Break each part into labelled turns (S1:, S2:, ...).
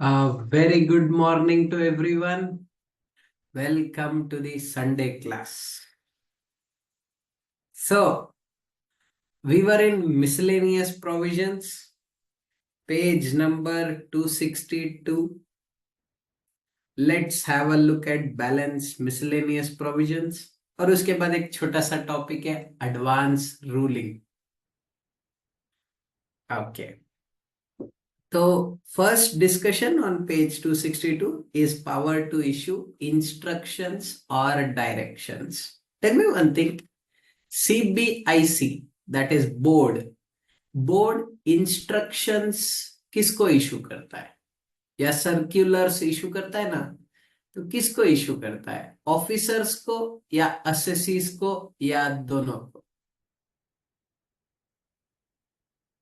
S1: A very good morning to everyone. Welcome to the Sunday class. So, we were in miscellaneous provisions, page number 262. Let's have a look at balance miscellaneous provisions. और उसके बाद एक छोटा सा topic है advance ruling. Okay. So, first discussion on page 262 is power to issue instructions or directions. Tell me one thing. CBIC, that is board instructions किसको issue करता है? या सर्क्यूलर्स इशू करता है ना, तो किसको इशू करता है? ऑफिसर्स को या असेसीज को या दोनों को?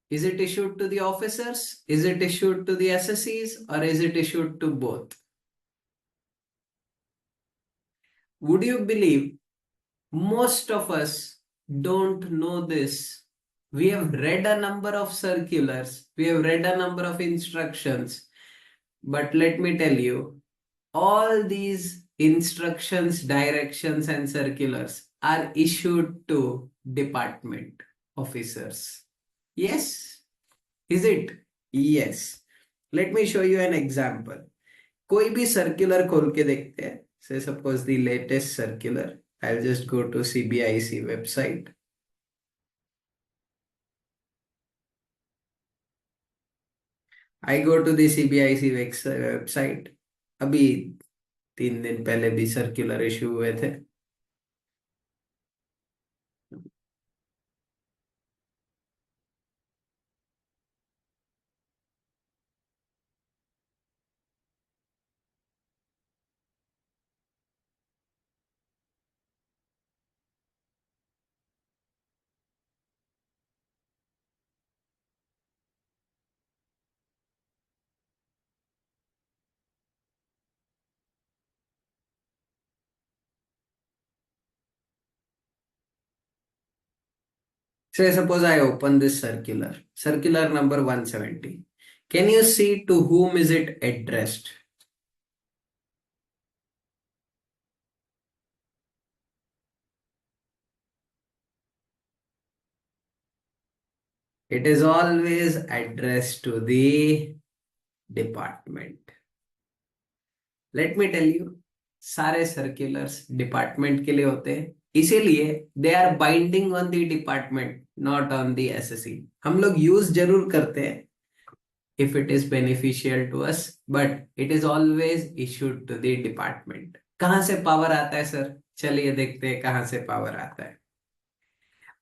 S1: Is it issued to the officers? Is it issued to the assessees? Or is it issued to both? Would you believe most of us don't know this? We have read a number of circulars, we have read a number of instructions, but let me tell you, all these instructions, directions, and circulars are issued to department officers. Yes? Is it? Yes. Let me show you an example. कोई भी circular खोल के देखते हैं. Say suppose the latest circular. I'll just go to CBIC website. I go to the CBIC website. अभी 3 दिन पहले भी circular issue हुए थे. Say suppose I open this circular, circular number 170. Can you see to whom is it addressed? It is always addressed to the department. Let me tell you, सारे circulars department के लिए होते हैं, इसीलिए they are binding on the department, not on the SSE. हम लोग use जरूर करते हैं if it is beneficial to us, but it is always issued to the department. कहाँ से power आता है सर? चलिए देखते हैं कहाँ से power आता है.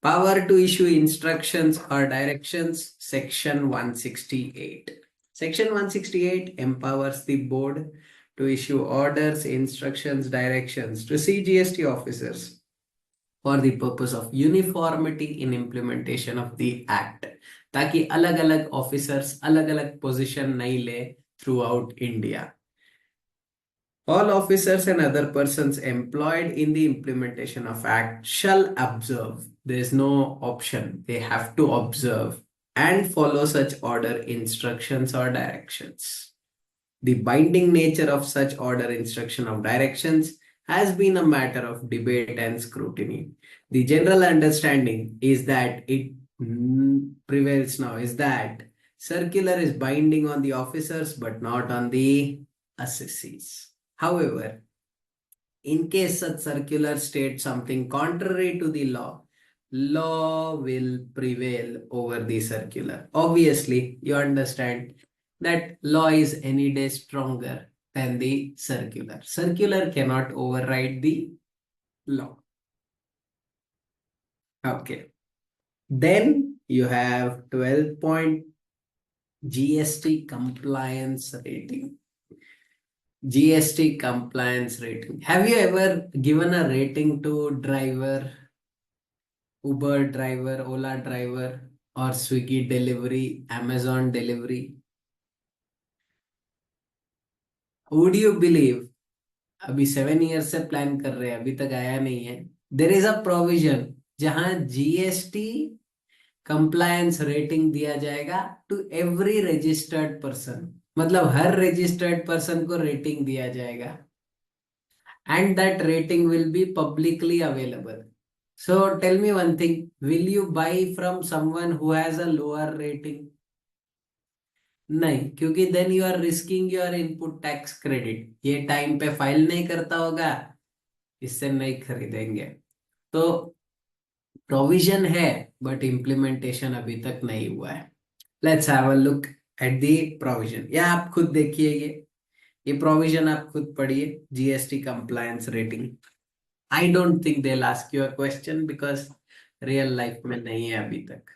S1: Power to issue instructions or directions, section 168. Section 168 empowers the board to issue orders, instructions, directions to CGST officers for the purpose of uniformity in implementation of the act, ताकि अलग अलग officers अलग अलग position नहीं ले throughout India. All officers and other persons employed in the implementation of Act shall observe. There is no option. They have to observe and follow such order, instructions, or directions. The binding nature of such order, instruction, or directions has been a matter of debate and scrutiny. The general understanding is that it prevails now is that circular is binding on the officers but not on the assessees. However, in case such circular states something contrary to the law, law will prevail over the circular. Obviously, you understand that law is any day stronger than the circular. Circular cannot override the law. Okay. Then you have 12 point GST compliance rating. GST compliance rating. Have you ever given a rating to driver, Uber driver, Ola driver, or Swiggy delivery, Amazon delivery? Would you believe? अभी 7 years से plan कर रहे हैं, अभी तक आया नहीं है. There is a provision जहां GST compliance rating दिया जाएगा to every registered person. मतलब हर रजिस्टर्ड पर्सन को रेटिंग दिया जाएगा and that rating will be publicly available. So tell me one thing, will you buy from someone who has a lower rating? नहीं, क्योंकि then you are risking your input tax credit. ये time पे file नहीं करता होगा, इससे नहीं खरीदेंगे। तो प्रोविजन है बट इम्प्लीमेंटेशन अभी तक नहीं हुआ है। Let's have a look at the provision, या आप खुद देखिए, ये प्रोविजन आप खुद पढ़िए, GST compliance rating. I don't think they ask you a question because real life में नहीं है अभी तक।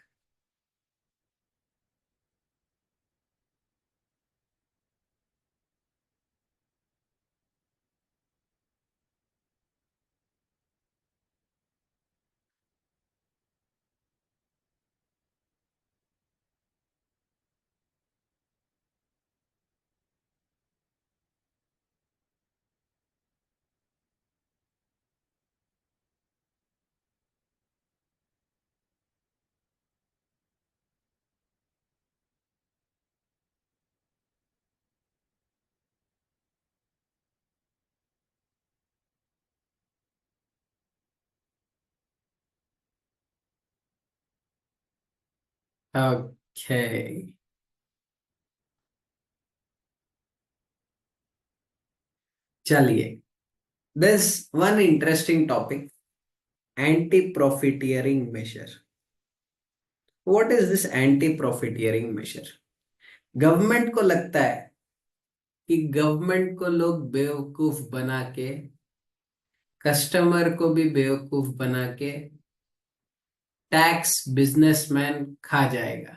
S1: ओके, चलिए, this one interesting topic, anti profiteering measure. What is this anti profiteering measure? Government को लगता है कि गवर्नमेंट को लोग बेवकूफ बना के, कस्टमर को भी बेवकूफ बना के टैक्स बिजनेसमैन खा जाएगा।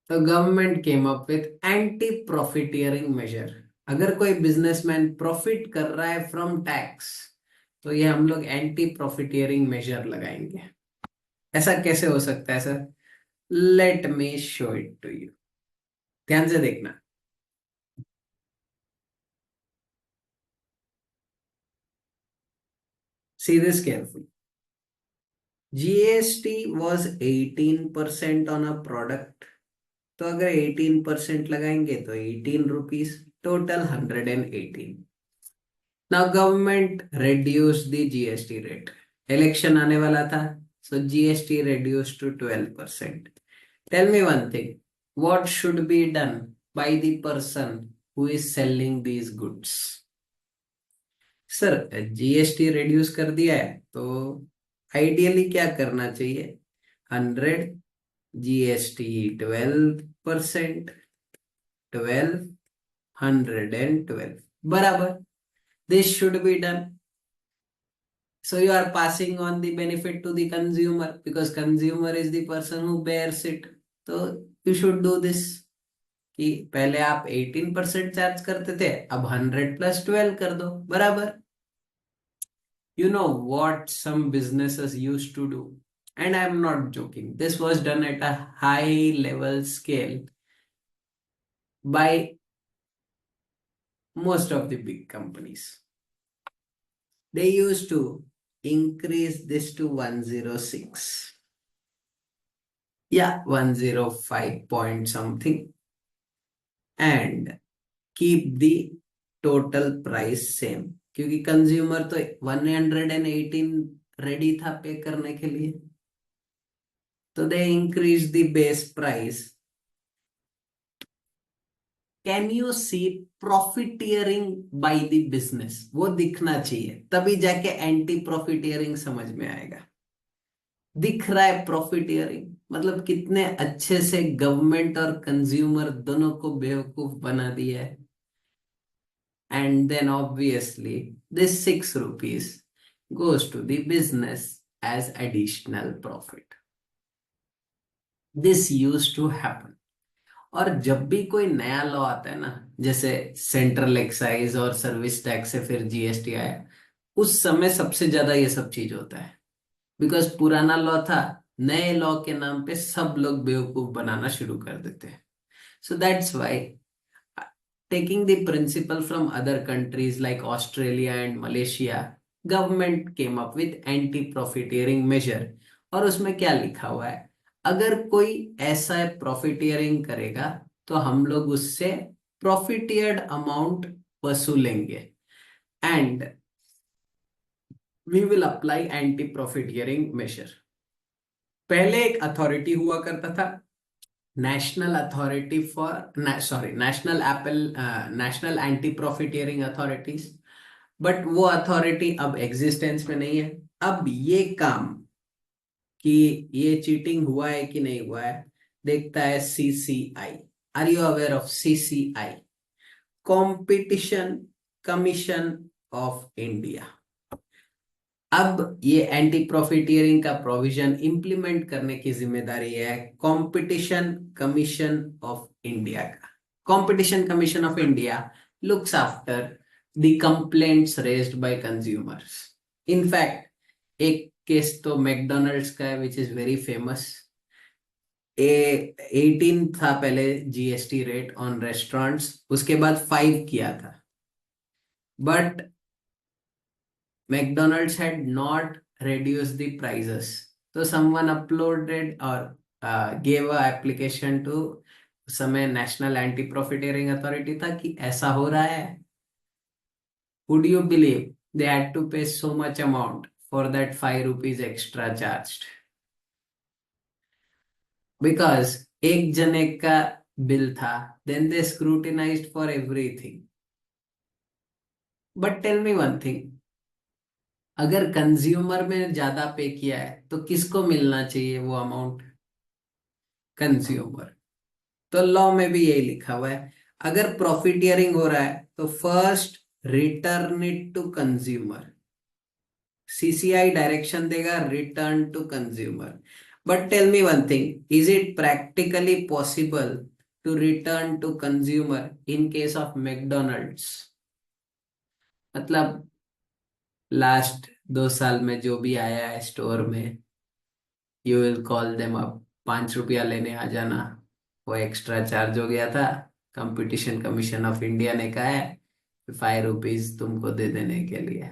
S1: तो government came up with anti profiteering measure. अगर कोई बिजनेसमैन प्रॉफिट कर रहा है फ्रॉम टैक्स, तो ये हम लोग एंटी प्रॉफिटियरिंग मेजर लगाएंगे। ऐसा कैसे हो सकता है sir? Let me show it to you, ध्यान से देखना। See this careful. GST was 18% on a product. तो अगर 18% लगाएंगे तो 18 rupees, total 118। Now government reduced the GST rate, election आने वाला था, so GST reduced to 12%। Tell me one thing, what should be done by the person who is selling these goods? Sir, GST reduce कर दिया है तो ideally क्या करना चाहिए? 100, जीएसटी 12%, 12, 112 बराबर। This should be done. So you are passing on the benefit to the consumer because consumer is the person who bears it. तो you should do this कि पहले आप 18% चार्ज करते थे, अब 100 + 12 कर दो, बराबर। You know what some businesses used to do, and I am not joking. This was done at a high level scale by most of the big companies. They used to increase this to 106. Yeah, 105 point something, and keep the total price same, क्योंकि consumer तो 118 ready था pay करने के लिए। तो they increase the base price. Can you see profiteering by the business? वो दिखना चाहिए, तभी जाके एंटी प्रॉफिटियरिंग समझ में आएगा। दिख रहा है प्रॉफिटियरिंग, मतलब कितने अच्छे से गवर्नमेंट और कंज्यूमर दोनों को बेवकूफ बना दिया है। And then obviously this 6 rupees goes to the business as additional profit. This used to happen. और जब भी कोई नया लॉ आता है ना, जैसे सेंट्रल एक्साइज और सर्विस टैक्स से फिर जीएसटी आया, उस समय सबसे ज्यादा ये सब चीज होता है। बिकॉज पुराना लॉ था, नए लॉ के नाम पे सब लोग बेवकूफ बनाना शुरू कर देते हैं। So that's why, taking the principle from other countries like Australia and Malaysia, government came up with anti-profiteering measure। और उसमें क्या लिखा हुआ है? अगर कोई ऐसा प्रॉफिटियरिंग करेगा तो हम लोग उससे प्रॉफिटियर्ड अमाउंट वसूलेंगे and we will apply anti profiteering measure. पहले एक अथॉरिटी हुआ करता था, national authority for sorry national anti profiteering authorities, but वो अथॉरिटी अब एग्जिस्टेंस में नहीं है। अब ये काम कि ये चीटिंग हुआ है कि नहीं हुआ है देखता है CCI. Are you aware of CCI? Competition commission of India. अब ये एंटी प्रॉफिटियरिंग का प्रोविजन इंप्लीमेंट करने की जिम्मेदारी है कंपटीशन कमीशन ऑफ इंडिया का। Competition commission of India looks after the complaints raised by consumers. In fact एक केस तो मैकडोनल्ड्स का है विच इज वेरी फेमस। 18 था पहले जीएसटी रेट ऑन रेस्टोरेंट्स, उसके बाद 5 किया था, but McDonald's had not reduced the prices. So someone uploaded or gave a application to समय नेशनल एंटी प्रॉफिटियरिंग अथॉरिटी था कि ऐसा हो रहा है। Would you believe they had to pay so much amount for that 5 rupees extra charged? Because एक जने का बिल था, then they scrutinized for everything. But tell me one thing, अगर कंज्यूमर में ज्यादा पे किया है तो किसको मिलना चाहिए वो अमाउंट? कंज्यूमर। तो लॉ में भी यही लिखा हुआ है, अगर प्रॉफिटियरिंग हो रहा है तो first return it to consumer. CCI direction देगा return to consumer. But tell me one thing, is it practically possible to return to consumer in case of McDonald's? मतलब लास्ट 2 साल में जो भी आया है स्टोर में, you will call them up, 5 रुपया लेने आ जाना, वो एक्स्ट्रा चार्ज हो गया था, कंपटीशन कमीशन ऑफ इंडिया ने कहा है 5 रुपीज तुमको दे देने के लिए।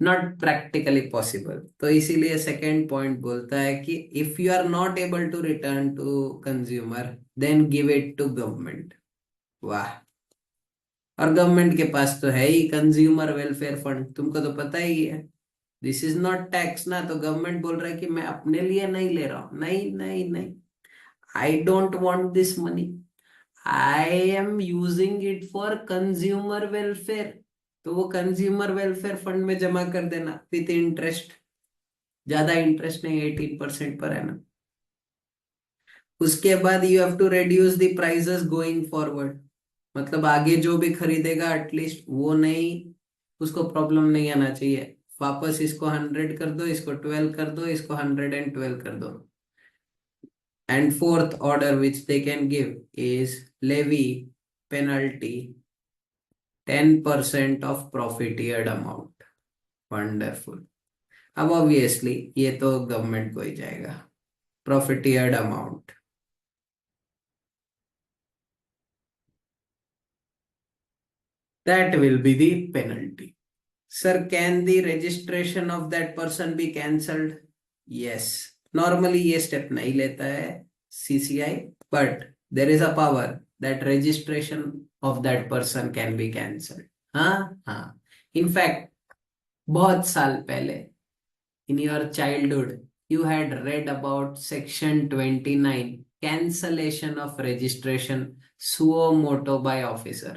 S1: Not practically possible. तो इसीलिए सेकेंड पॉइंट बोलता है कि if you are not able to return to consumer then give it to government. वाह। और गवर्नमेंट के पास तो है ही कंज्यूमर वेलफेयर फंड, तुमको तो पता ही है। दिस इज नॉट टैक्स ना, तो गवर्नमेंट बोल रहा है कि मैं अपने लिए नहीं ले रहा हूं, नहीं नहीं नहीं, I don't want this money, I am using it for consumer welfare. तो वो कंज्यूमर वेलफेयर फंड में जमा कर देना विथ इंटरेस्ट, ज्यादा इंटरेस्ट नहीं, 18% पर है ना। उसके बाद you have to reduce the prices going forward, मतलब आगे जो भी खरीदेगा एटलीस्ट वो नहीं, उसको प्रॉब्लम नहीं आना चाहिए, वापस इसको 100 कर दो, इसको 12 कर दो, इसको 112 कर दो। And fourth order which they can give is levy penalty 10% of profiteered amount. Wonderful. अब ऑब्वियसली ये तो गवर्नमेंट को ही जाएगा, profiteered amount. That will be the penalty. Sir, can the registration of that person be cancelled? Yes. Normally ये step नहीं लेता है CCI, but there is a power that registration of that person can be cancelled. हाँ हाँ। In fact, बहुत साल पहले in your childhood you had read about section 29 cancellation of registration suo moto by officer।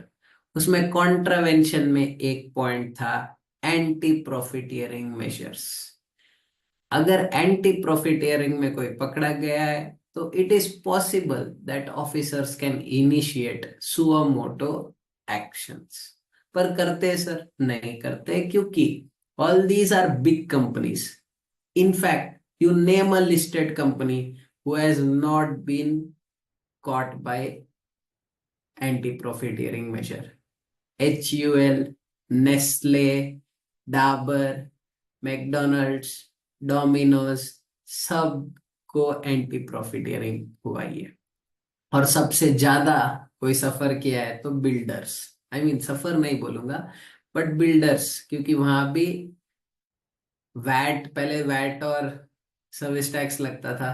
S1: उसमें contravention में एक point था anti profiteering measures. अगर एंटी प्रॉफिटियरिंग में कोई पकड़ा गया है तो it is possible that officers can initiate suo moto actions. पर करते सर? नहीं करते, क्योंकि all these are big companies. In fact you name a listed company who has not been caught by anti-profiteering measure. HUL, Nestle, Dabur, McDonald's, Domino's, सबको anti profiteering हुआ ही है। और सबसे ज्यादा कोई सफर किया है तो बिल्डर्स, आई मीन सफर नहीं बोलूंगा बट बिल्डर्स, क्योंकि वहां भी वैट, पहले वैट और सर्विस टैक्स लगता था,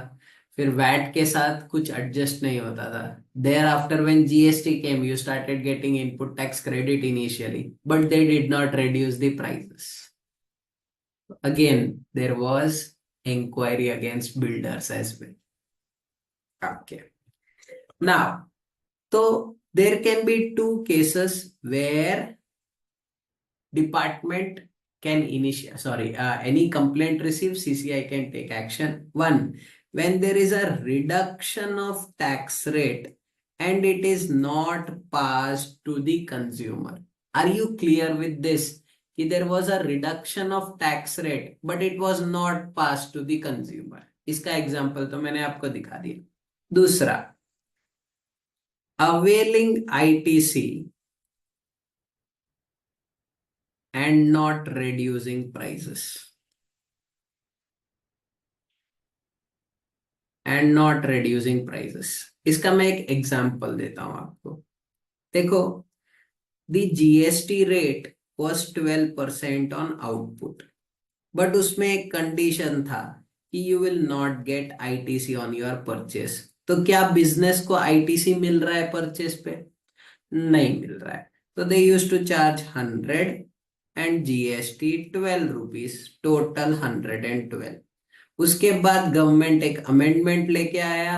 S1: फिर वैट के साथ कुछ एडजस्ट नहीं होता था. Thereafter when GST came you started getting input tax credit initially but they did not reduce the prices. Again there was inquiry against builders as well. Okay, now so there can be two cases where department can initiate, any complaint received, CCI can take action. One, when there is a reduction of tax rate and it is not passed to the consumer. Are you clear with this? कि there was a reduction of tax rate but it was not passed to the consumer. इसका example तो मैंने आपको दिखा दिया. दूसरा, availing ITC and not reducing prices. And not reducing prices. इसका मैं एक एग्जांपल देता हूं आपको. देखो, the GST rate was 12% on output, but उसमें एक कंडीशन था कि you will not get ITC on your purchase. तो क्या बिजनेस को ITC मिल रहा है परचेस पे? नहीं मिल रहा है. तो they used to charge 100 and GST 12 rupees, total 112. उसके बाद गवर्नमेंट एक अमेंडमेंट लेके आया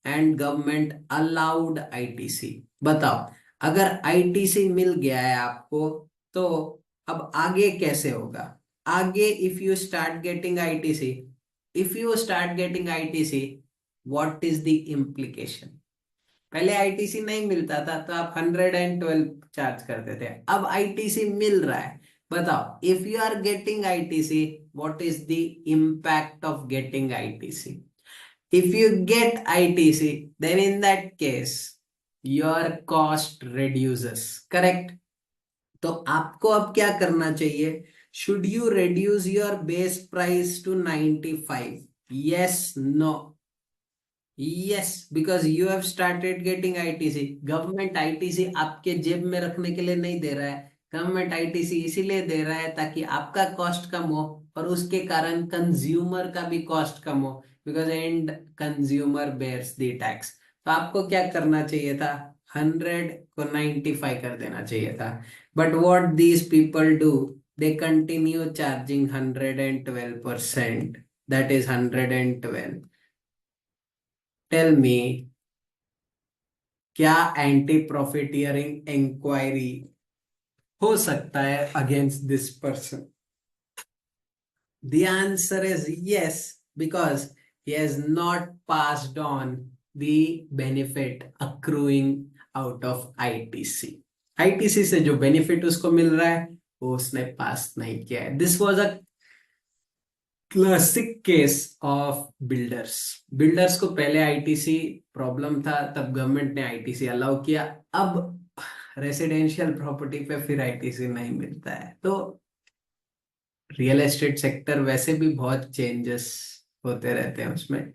S1: एंड गवर्नमेंट अलाउड आईटीसी. बताओ, अगर आईटीसी मिल गया है आपको तो अब आगे कैसे होगा? आगे if you start getting ITC, what is the implication? पहले आईटीसी नहीं मिलता था तो आप 112 चार्ज करते थे. अब आईटीसी मिल रहा है. बताओ, if you are getting ITC, what is the impact of getting ITC? If you get ITC, then in that case your cost reduces. Correct? तो आपको अब क्या करना चाहिए? Should you reduce your base price to 95? Yes, no. Yes, because you have started getting ITC. Government ITC आपके जेब में रखने के लिए नहीं दे रहा है. गवर्नमेंट आईटीसी इसीलिए दे रहा है ताकि आपका कॉस्ट कम हो और उसके कारण कंज्यूमर का भी कॉस्ट कम हो, because end consumer bears the tax. तो आपको क्या करना चाहिए था? 100 को 95 कर देना चाहिए था. But what these people do, they continue charging 112%. That is 112. Tell me, क्या एंटी प्रॉफिटियरिंग इंक्वायरी हो सकता है against this person? The answer is yes, because he has not passed on the benefit accruing out of ITC. ITC से जो benefit उसको मिल रहा है वो उसने पास नहीं किया है. This was a classic case of builders. Builders को पहले आईटीसी प्रॉब्लम था, तब गवर्नमेंट ने आईटीसी अलाउ किया. अब रेसिडेंशियल प्रॉपर्टी पे फिर आईटीसी नहीं मिलता है. तो रियल एस्टेट सेक्टर वैसे भी बहुत चेंजेस होते रहते हैं उसमें.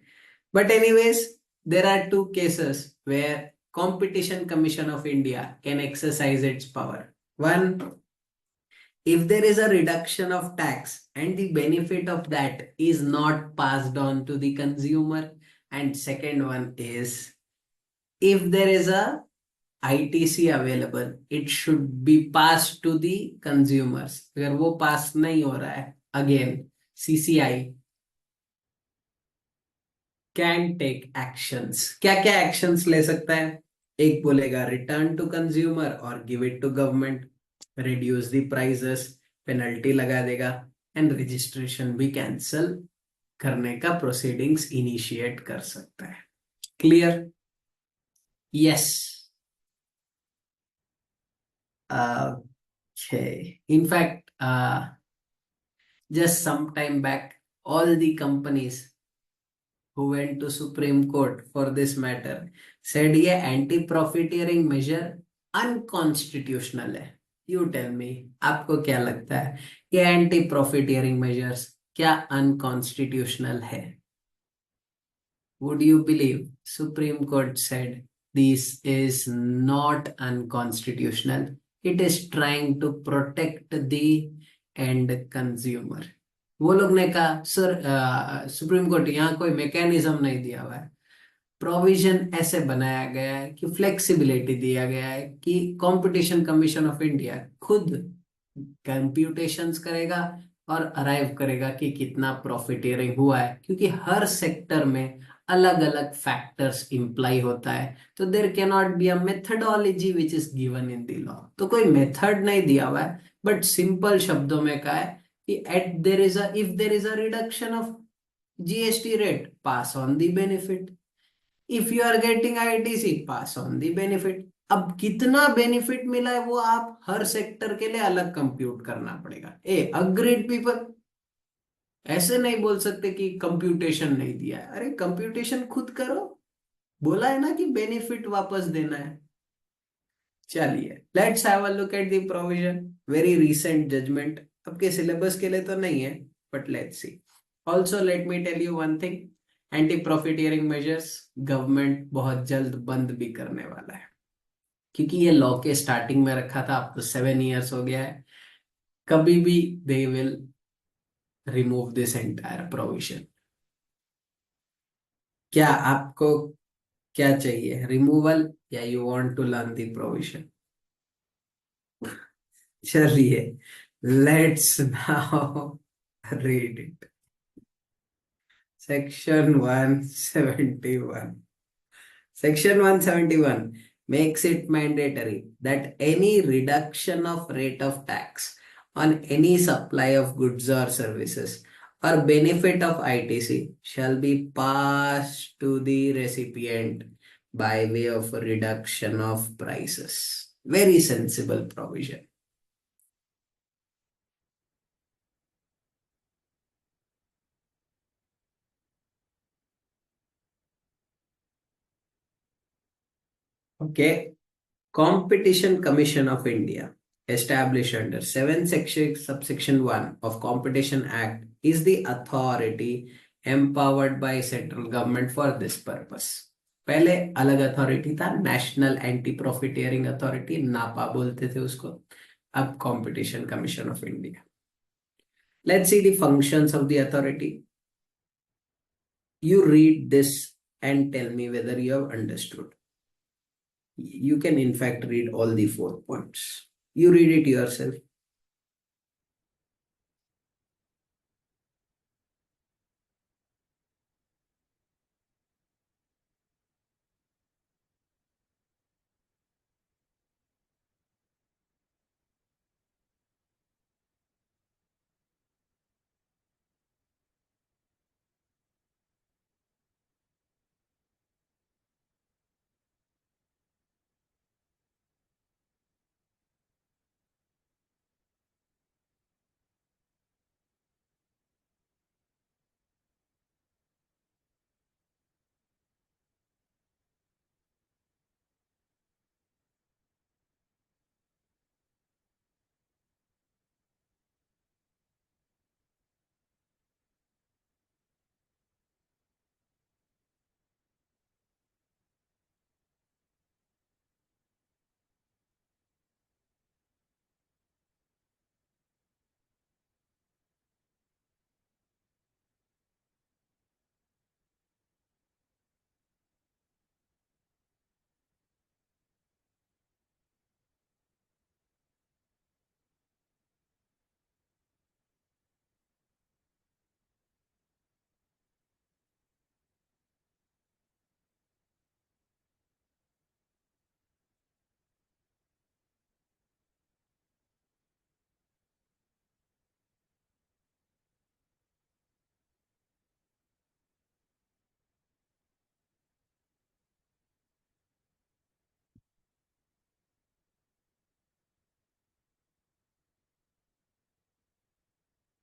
S1: But anyways, there are two cases where competition commission of India can exercise its power. One, if there is a reduction of tax and the benefit of that is not passed on to the consumer. And second one is, if there is a ITC available, it should be passed to the consumers. अगर वो पास नहीं हो रहा है, again CCI can take actions. क्या क्या actions ले सकता है? एक बोलेगा return to consumer और give it to government, reduce the prices, penalty लगा देगा एंड रजिस्ट्रेशन भी कैंसिल करने का प्रोसीडिंग्स इनिशिएट कर सकता है. Clear? Yes. In fact, just some time back, all the companies who went to Supreme Court for this matter said ये anti profiteering measure unconstitutional है. यू टेल मी, आपको क्या लगता है कि एंटी प्रॉफिटियरिंग मेजर्स क्या अनकॉन्स्टिट्यूशनल है? Would you believe Supreme Court said this is not unconstitutional, it is trying to protect the end consumer. वो लोग ने कहा सर सुप्रीम कोर्ट यहाँ कोई मैकेनिज्म नहीं दिया हुआ है, प्रोविजन ऐसे बनाया गया है कि फ्लेक्सिबिलिटी दिया गया है कि कंपटीशन कमीशन ऑफ इंडिया खुद कंप्यूटेशंस करेगा और अराइव करेगा कि कितना प्रॉफिटियरिंग हुआ है, क्योंकि हर सेक्टर में अलग अलग फैक्टर्स इंप्लाई होता है, तो there can not be a methodology which is given in the law. तो कोई मेथड नहीं दिया हुआ है, बट सिंपल शब्दों में कहा है कि at there is a if there is a reduction of GST rate, pass on the benefit. If you are getting ITC, pass on the benefit. अब कितना बेनिफिट मिला है वो आप हर सेक्टर के लिए अलग कंप्यूट करना पड़ेगा। ए अग्रीड पीपल, ऐसे नहीं बोल सकते कि कंप्यूटेशन नहीं दिया है। अरे कंप्यूटेशन खुद करो, बोला है ना कि बेनिफिट वापस देना है। चलिए let's have a look at the provision, very recent judgement, आपके सिलेबस के लिए तो नहीं है, but let's see. Also let me tell you one thing, anti profiteering measures government बहुत जल्द बंद भी करने वाला है, क्योंकि ये लॉ के स्टार्टिंग में रखा था, अब तो 7 years हो गया है। कभी भी they will remove this entire provision. क्या आपको क्या चाहिए, रिमूवल या you want to learn the provision? चलिए let's now read it. Section 171. Section 171 makes it mandatory that any reduction of rate of tax on any supply of goods or services or benefit of ITC shall be passed to the recipient by way of a reduction of prices. Very sensible provision. Okay. Competition Commission of India, established under 7 section subsection 1 of Competition Act, is the authority empowered by central government for this purpose. पहले अलग authority था, national anti profiteering authority, नापा बोलते थे उसको। अब competition commission of India. Let's see the functions of the authority. You read this and tell me whether you have understood. You can in fact read all the 4 points. You read it yourself.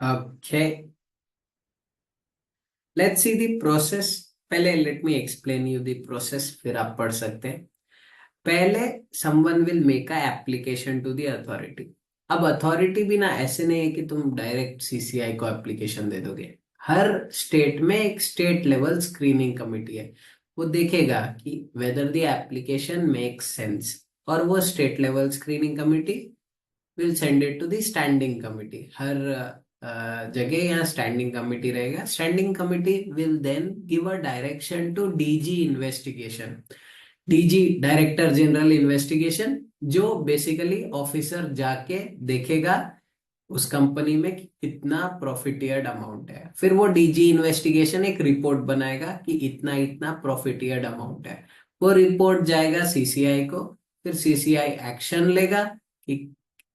S1: Okay, let's see the process. पहले let me explain you the process, फिर आप पढ़ सकते हैं। पहले someone will make a application to the authority. अब authority भी ना ऐसे नहीं है कि तुम डायरेक्ट सीसीआई को एप्लीकेशन दे दोगे। हर स्टेट में एक स्टेट लेवल स्क्रीनिंग कमिटी है, वो देखेगा कि whether the application makes sense, और वो state level screening committee will send it to the standing committee. हर जगह यहाँ स्टैंडिंग कमिटी रहेगा. Standing committee will then give a direction to DG investigation. DG, director general investigation, जो basically officer जाके देखेगा उस कंपनी में कि कितना प्रॉफिटियर्ड अमाउंट है. फिर वो डीजी इन्वेस्टिगेशन एक रिपोर्ट बनाएगा कि इतना इतना प्रॉफिटियर्ड अमाउंट है. वो रिपोर्ट जाएगा सीसीआई को. फिर सीसीआई एक्शन लेगा कि,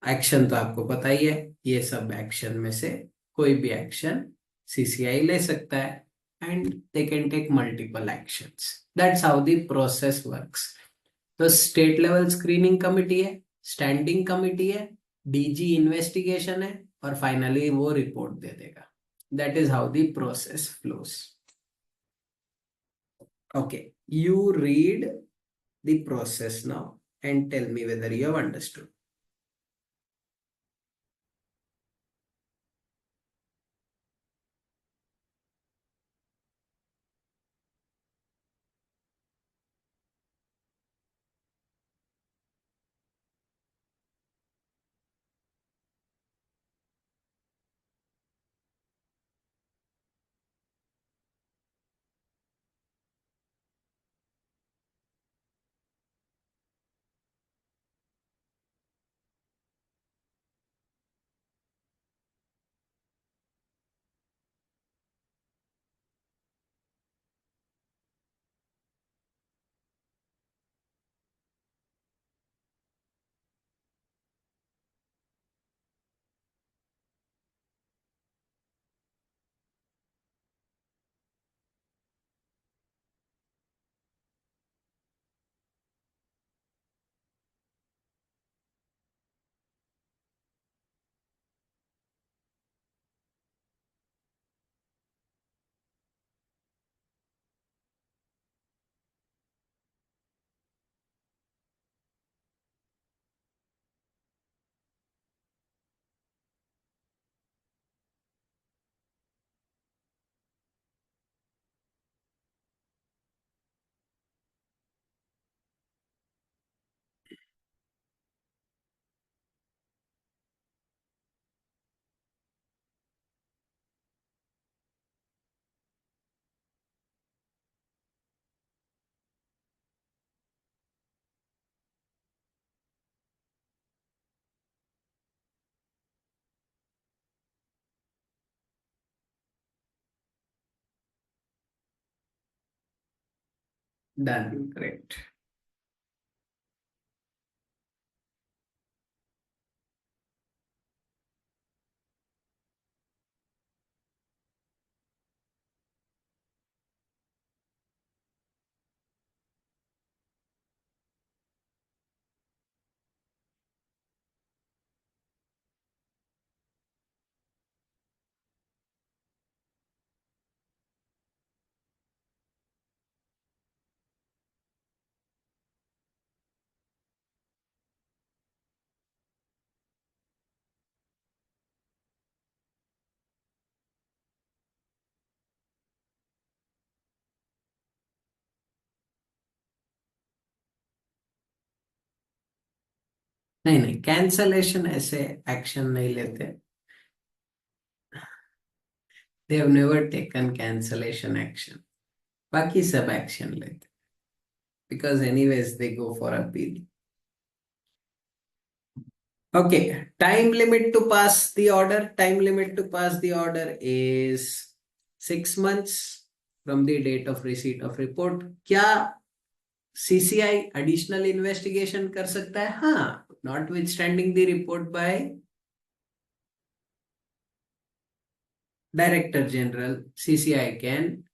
S1: एक्शन तो आपको पता ही है, ये सब एक्शन में से कोई भी एक्शन सीसीआई ले सकता है. And they can take multiple actions. That's how the process works. तो स्टेट लेवल स्क्रीनिंग कमिटी है, स्टैंडिंग कमिटी है, डीजी इन्वेस्टिगेशन है, और फाइनली वो रिपोर्ट दे देगा. That is how the process flows. Okay, you read the process now and tell me whether you have understood. Done. Great. नहीं नहीं, cancellation ऐसे एक्शन नहीं लेते. They have never taken cancellation action. बाकी सब एक्शन लेते, because anyways they go for appeal. Okay, time limit to pass the order. Time limit to pass the order is 6 months from the date of receipt of report. क्या CCI additional investigation कर सकता है? हाँ, notwithstanding the report by Director General, CCI can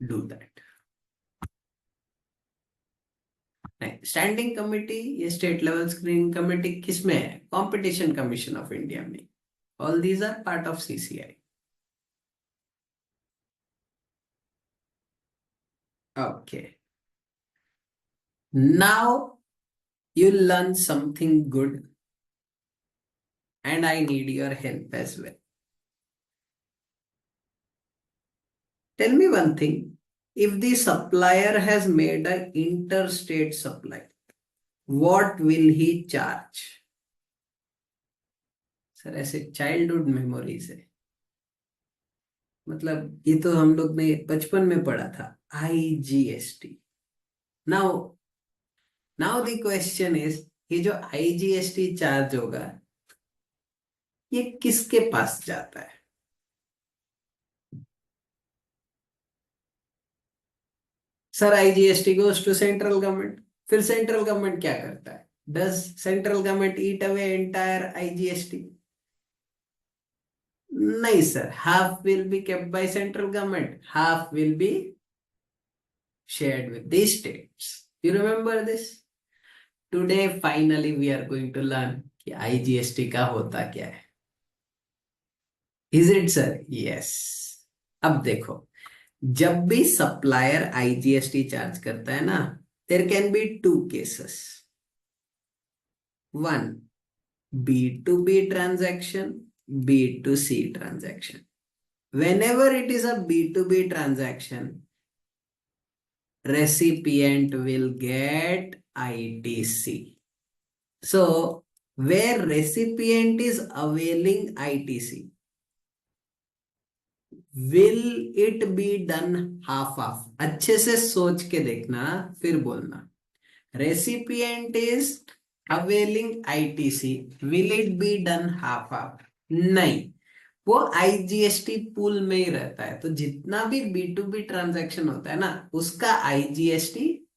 S1: do that. Standing committee, ये state level screening committee किसमें है? Competition commission of India में. All these are part of CCI. Okay, now you learn something good, and I need your help as well. Tell me one thing. If the supplier has made an interstate supply, what will he charge? Sir ऐसे childhood memories है, मतलब ये तो हम लोग ने बचपन में पढ़ा था, IGST। Now now the question is, ये जो IGST चार्ज होगा ये किसके पास जाता है? Sir IGST goes to central government. फिर सेंट्रल गवर्नमेंट क्या करता है? Does central government eat away entire IGST? नहीं sir, half will be kept by central government, half will be shared with the states. You remember this? Today finally we are going to learn कि IGST का होता क्या है। Is it sir? Yes. अब देखो, जब भी सप्लायर IGST चार्ज करता है ना, there can be two cases. One, B2B transaction, B2C transaction. Whenever it is a B2B transaction, recipient will get ITC. So, where recipient is availing ITC, will it be done half half? अच्छे से सोच के देखना फिर बोलना। Recipient is availing ITC, will it be done half half? नहीं, वो IGST pool में ही रहता है। तो जितना भी B2B ट्रांजैक्शन होता है ना, उसका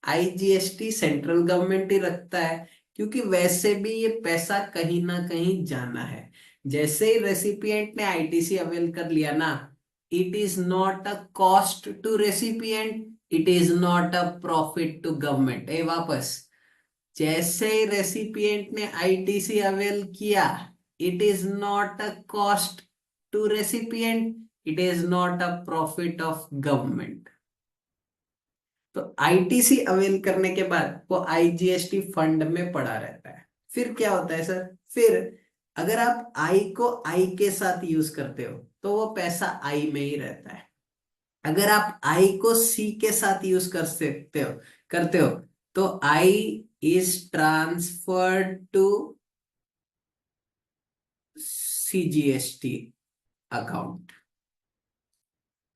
S1: IGST सेंट्रल गवर्नमेंट ही रखता है, क्योंकि वैसे भी ये पैसा कहीं ना कहीं जाना है। जैसे ही रेसिपिएंट ने ITC अवेल कर लिया ना, it is not a cost to recipient, it is not a profit to government. ए वापस, जैसे ही रेसिपिएंट ने ITC अवेल किया, it is not a cost to recipient, it is not a profit of government। तो ITC avail करने के बाद वो IGST फंड में पड़ा रहता है। फिर क्या होता है सर? फिर अगर आप I को I के साथ यूज करते हो तो वो पैसा I में ही रहता है। अगर आप I को C के साथ यूज करते हो तो I is transferred to CGST account,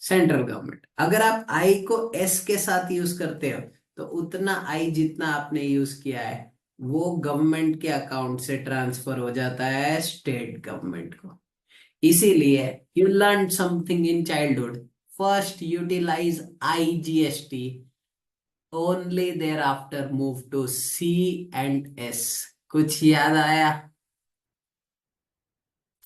S1: central government. अगर आप आई को एस के साथ यूज करते हो तो उतना आई जितना आपने यूज किया है वो गवर्नमेंट के अकाउंट से ट्रांसफर हो जाता है स्टेट गवर्नमेंट को। इसीलिए you learn something in childhood, first utilise IGST, only thereafter move to C&S। कुछ याद आया?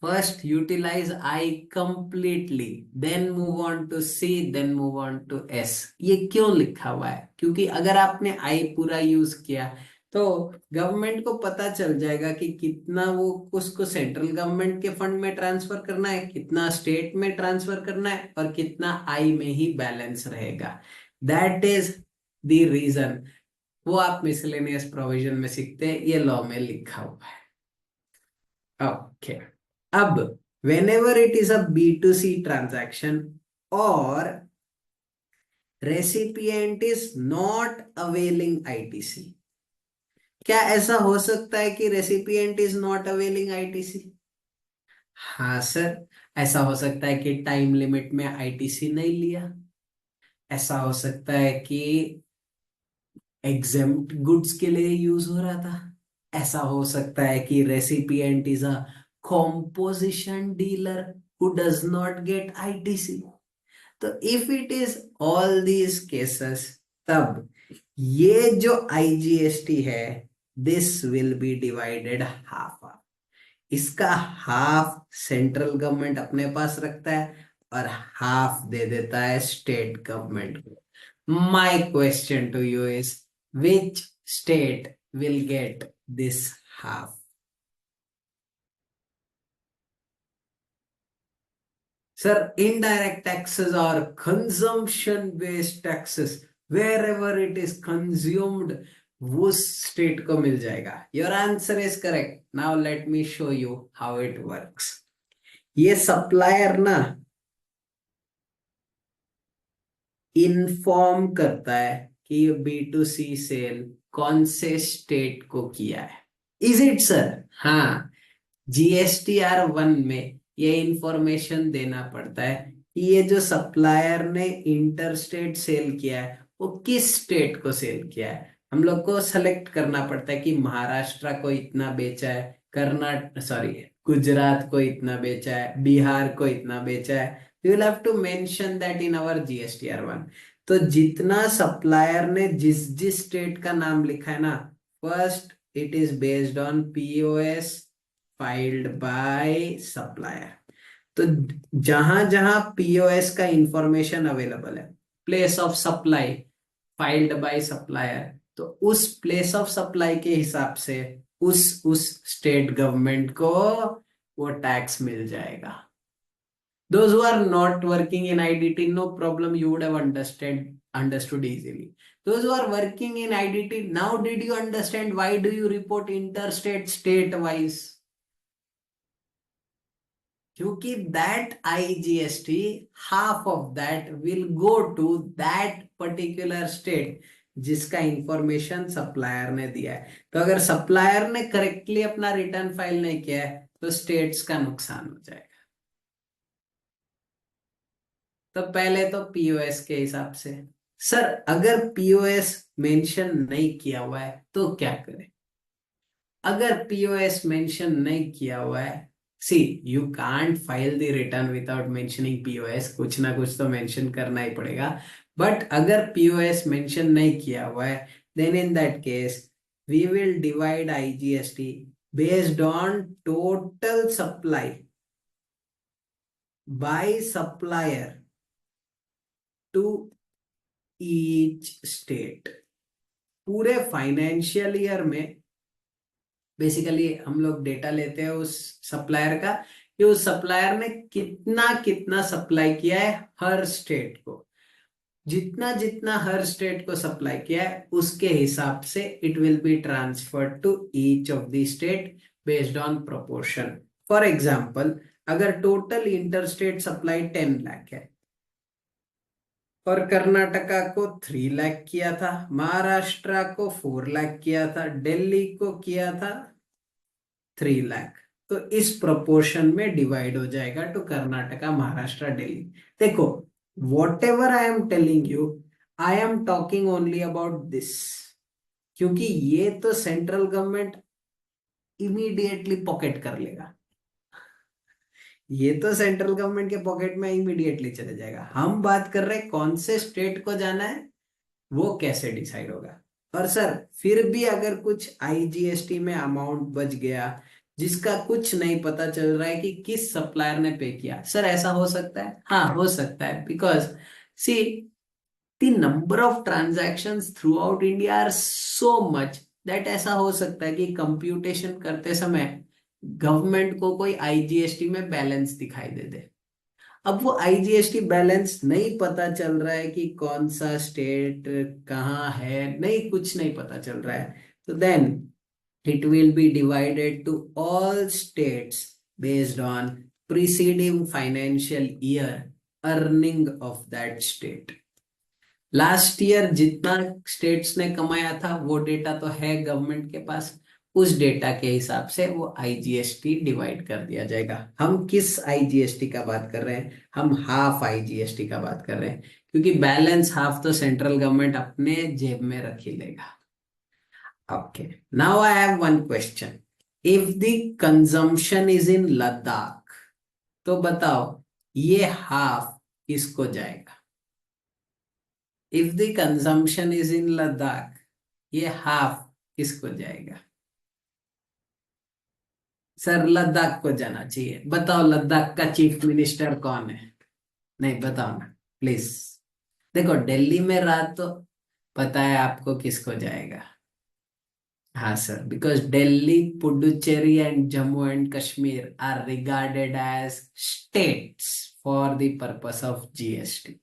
S1: First utilize I completely, then move on to C, then move on to S। ये क्यों लिखा हुआ है? क्योंकि अगर आपने I पूरा यूज किया तो गवर्नमेंट को पता चल जाएगा कि कितना वो उसको सेंट्रल गवर्नमेंट के फंड में ट्रांसफर करना है, कितना स्टेट में ट्रांसफर करना है, और कितना I में ही बैलेंस रहेगा। That is the reason. वो आप मिसलेनियस प्रोविजन में सीखते हैं, ये लॉ में लिखा हुआ है। ओके, अब whenever it is a B2C transaction or recipient is not availing ITC, क्या ऐसा हो सकता है कि recipient is not availing ITC? हाँ सर, ऐसा हो सकता है कि टाइम लिमिट में ITC नहीं लिया, ऐसा हो सकता है कि एग्जेम्प्ट गुड्स के लिए यूज हो रहा था, ऐसा हो सकता है कि recipient is a composition dealer who does not gate ITC। तो if it is all these cases, तब ये जो IGST है this will be divided half half. इसका हाफ सेंट्रल गवर्नमेंट अपने पास रखता है और हाफ दे देता है स्टेट गवर्नमेंट को। My question to you is, which state will get this half? Sir, indirect taxes are consumption-based taxes. Wherever it is consumed, वो state को मिल जाएगा। Your answer is correct. Now let me show you how it works. ये supplier ना inform करता है कि ये B2C cell कौन से स्टेट को किया है। Is it sir? हाँ, GSTR 1 में ये इंफॉर्मेशन देना पड़ता है कि ये जो सप्लायर ने इंटर स्टेट सेल किया है वो किस स्टेट को सेल किया है। हम लोग को सेलेक्ट करना पड़ता है कि महाराष्ट्र को इतना बेचा है, कर्नाटक सॉरी गुजरात को इतना बेचा है, बिहार को इतना बेचा है। We will have to mention that in our GSTR 1। तो जितना सप्लायर ने जिस जिस स्टेट का नाम लिखा है ना, first it is based on POS filed by supplier. तो जहां जहां POS का इंफॉर्मेशन अवेलेबल है, place of supply filed by supplier, तो उस प्लेस ऑफ सप्लाई के हिसाब से उस स्टेट गवर्नमेंट को वो टैक्स मिल जाएगा। Those who are not working in IDT, no problem, you would have understood easily. Those who are working in IDT, now did you understand why do you report interstate state wise? क्योंकि that IGST, half of that will go to that particular state जिसका information supplier ने दिया है। तो अगर supplier ने correctly अपना return file नहीं किया है तो स्टेट्स का नुकसान हो जाएगा। तो पहले तो POS के हिसाब से। सर अगर POS मेंशन नहीं किया हुआ है तो क्या करें? अगर POS मेंशन नहीं किया हुआ है, see you can't file the return without mentioning POS, कुछ ना कुछ तो मेंशन करना ही पड़ेगा। बट अगर POS मेंशन नहीं किया हुआ है, then in that case we will divide IGST based on total supply by supplier to each state. पूरे फाइनेंशियल ईयर में बेसिकली हम लोग डेटा लेते हैं उस सप्लायर का कि उस सप्लायर ने कितना कितना सप्लाई किया है हर स्टेट को। जितना जितना हर स्टेट को सप्लाई किया है उसके हिसाब से it will be transferred to each of the state based on proportion. For example, अगर total inter state supply 10 lakh है और कर्नाटका को 3 लाख किया था, महाराष्ट्र को 4 लाख किया था, दिल्ली को किया था 3 लाख, तो इस प्रोपोर्शन में डिवाइड हो जाएगा टू कर्नाटका, महाराष्ट्र, दिल्ली। देखो, what ever I am telling you, I am talking only about this, क्योंकि ये तो सेंट्रल गवर्नमेंट इमीडिएटली पॉकेट कर लेगा। ये तो सेंट्रल गवर्नमेंट के पॉकेट में इमीडिएटली चले जाएगा। हम बात कर रहे हैं कौन से स्टेट को जाना है, वो कैसे डिसाइड होगा। और सर फिर भी अगर कुछ IGST में अमाउंट बच गया जिसका कुछ नहीं पता चल रहा है कि किस सप्लायर ने पे किया, सर ऐसा हो सकता है? हाँ हो सकता है, because see the number of transactions throughout India are so much that ऐसा हो सकता है कि कंप्यूटेशन करते समय गवर्नमेंट को कोई IGST में बैलेंस दिखाई दे दे। अब वो IGST बैलेंस नहीं पता चल रहा है कि कौन सा स्टेट कहाँ है, नहीं कुछ नहीं पता चल रहा है, तो then it will be divided to all states based on preceding financial year earning of that state। Last year जितना स्टेट्स ने कमाया था वो डेटा तो है गवर्नमेंट के पास, उस डेटा के हिसाब से वो IGST डिवाइड कर दिया जाएगा। हम किस IGST का बात कर रहे हैं? हम हाफ IGST का बात कर रहे हैं, क्योंकि बैलेंस हाफ तो सेंट्रल गवर्नमेंट अपने जेब में रख ही लेगा। Okay, now I have one question. If the consumption is in Ladakh, तो बताओ ये हाफ किसको जाएगा? If the consumption is in Ladakh, ये हाफ किसको जाएगा? सर लद्दाख को जाना चाहिए। बताओ लद्दाख का चीफ मिनिस्टर कौन है? नहीं बताओ ना प्लीज। देखो दिल्ली में रात तो पता है आपको किसको जाएगा। हाँ sir, because Delhi, Puducherry and Jammu and Kashmir are regarded as states for the purpose of GST।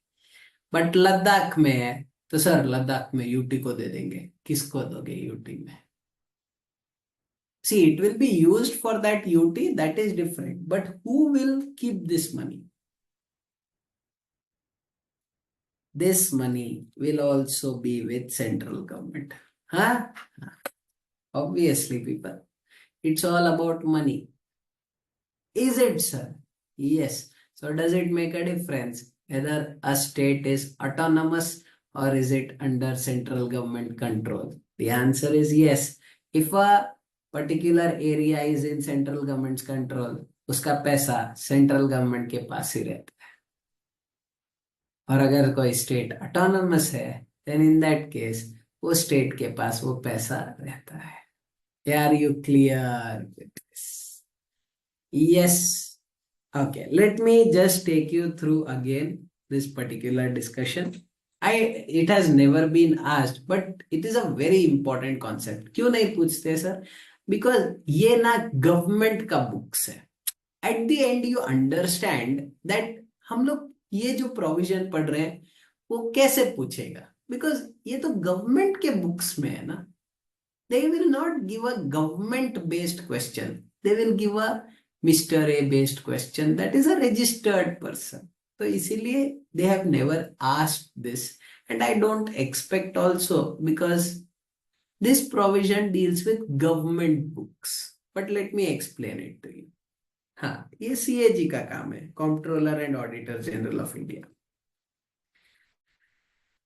S1: But Ladakh में है तो सर लद्दाख में यूटी को दे देंगे। किसको दोगे यूटी में? See, it will be used for that UT, that is different. But who will keep this money? This money will also be with central government. Huh? Obviously, people. It's all about money. Is it, sir? Yes. So does it make a difference whether a state is autonomous or is it under central government control? The answer is yes. If a particular area is in central government's control, उसका पैसा central government के पास ही रहता है. और अगर कोई state autonomous है, then in that case वो स्टेट के पास वो पैसा रहता है. Are you clear with this? Yes. Okay, let me just take you through again this particular discussion. It has never been asked, but it is a very important concept. क्यों नहीं पूछते सर? Because ये ना government का books है. At the end you understand that हम लोग ये जो प्रोविजन पढ़ रहे हैं वो कैसे पूछेगा? Because ये तो गवर्नमेंट के बुक्स में है ना. They will not give a government based question. They will give a Mr. A based question that is a registered person. So इसीलिए they have never asked this, and I don't expect also, because this provision deals with government books. But let me explain it to you. हाँ, ये CAG का काम है, controller and auditor general of India.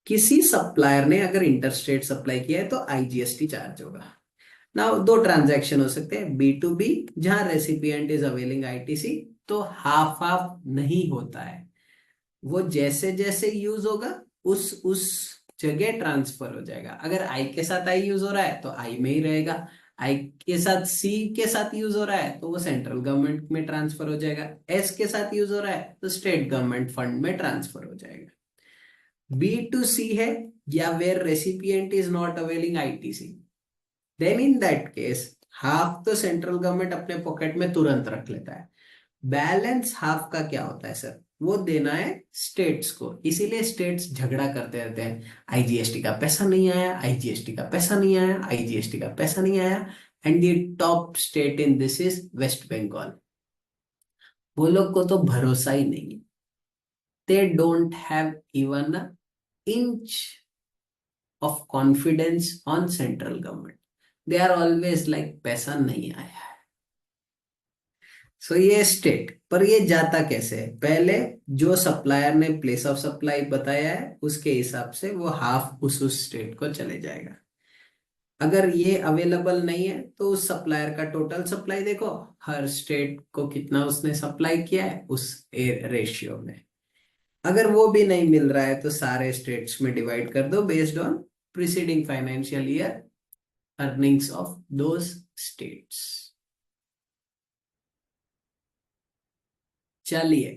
S1: किसी supplier ने अगर interstate supply किया है तो IGST चार्ज होगा. नाउ दो ट्रांजैक्शन हो सकते हैं, B2B जहां रेसिपिएंट इज अवेलिंग ITC, तो हाफ हाफ नहीं होता है. वो जैसे जैसे यूज होगा उस जगह ट्रांसफर हो जाएगा. अगर I के साथ I यूज हो रहा है तो I में ही रहेगा. I के साथ C के साथ यूज हो रहा है तो वो सेंट्रल गवर्नमेंट में ट्रांसफर हो जाएगा. S के साथ यूज हो रहा है तो स्टेट गवर्नमेंट फंड में ट्रांसफर हो जाएगा. B2C है या where recipient is not availing ITC, then in that case half तो सेंट्रल गवर्नमेंट अपने पॉकेट में तुरंत रख लेता है. बैलेंस हाफ का क्या होता है सर? वो देना है स्टेट्स को. इसीलिए स्टेट्स झगड़ा करते रहते हैं, IGST का पैसा नहीं आया, IGST का पैसा नहीं आया, IGST का पैसा नहीं आया. And the top state in this is West Bengal. वो लोग को तो भरोसा ही नहीं है. They don't have even a inch of confidence on central government. They are always like पैसा नहीं आया है. सो ये स्टेट पर ये जाता कैसे है? पहले जो सप्लायर ने प्लेस ऑफ सप्लाई बताया है उसके हिसाब से वो हाफ उस स्टेट को चले जाएगा. अगर ये अवेलेबल नहीं है तो उस सप्लायर का टोटल सप्लाई देखो, हर स्टेट को कितना उसने सप्लाई किया है उस रेशियो में. अगर वो भी नहीं मिल रहा है तो सारे स्टेट्स में डिवाइड कर दो based on preceding financial year earnings of those states. चलिए,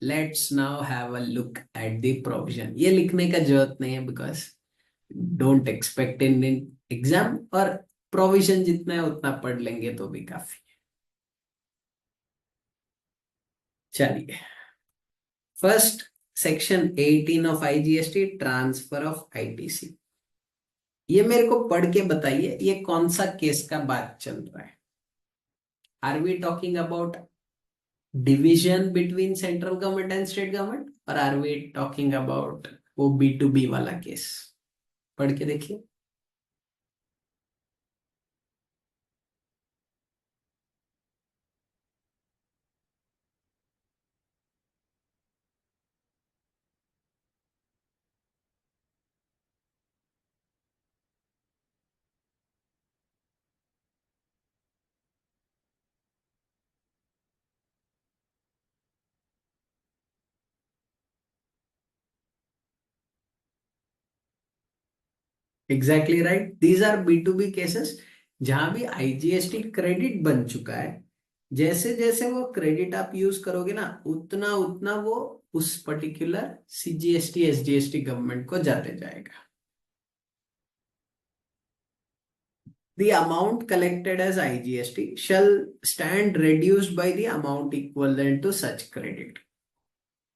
S1: let's now have a look at the provision. ये लिखने का जरूरत नहीं है because don't expect in exam, और provision जितना है उतना पढ़ लेंगे तो भी काफी है. चलिए, first section 18 of IGST, transfer of ITC. ये मेरे को पढ़ के बताइए ये कौन सा केस का बात चल रहा है? Are we talking about division between central government and state government, और आर वी टॉकिंग अबाउट वो B2B वाला केस? पढ़ के देखिए. Exactly right. These are B2B cases जहां भी IGST क्रेडिट बन चुका है. जैसे जैसे वो क्रेडिट आप यूज करोगे ना उतना उतना वो उस पर्टिकुलर CGST SGST गवर्नमेंट को जाते जाएगा. The amount collected as IGST shall stand reduced by the amount equivalent to such credit.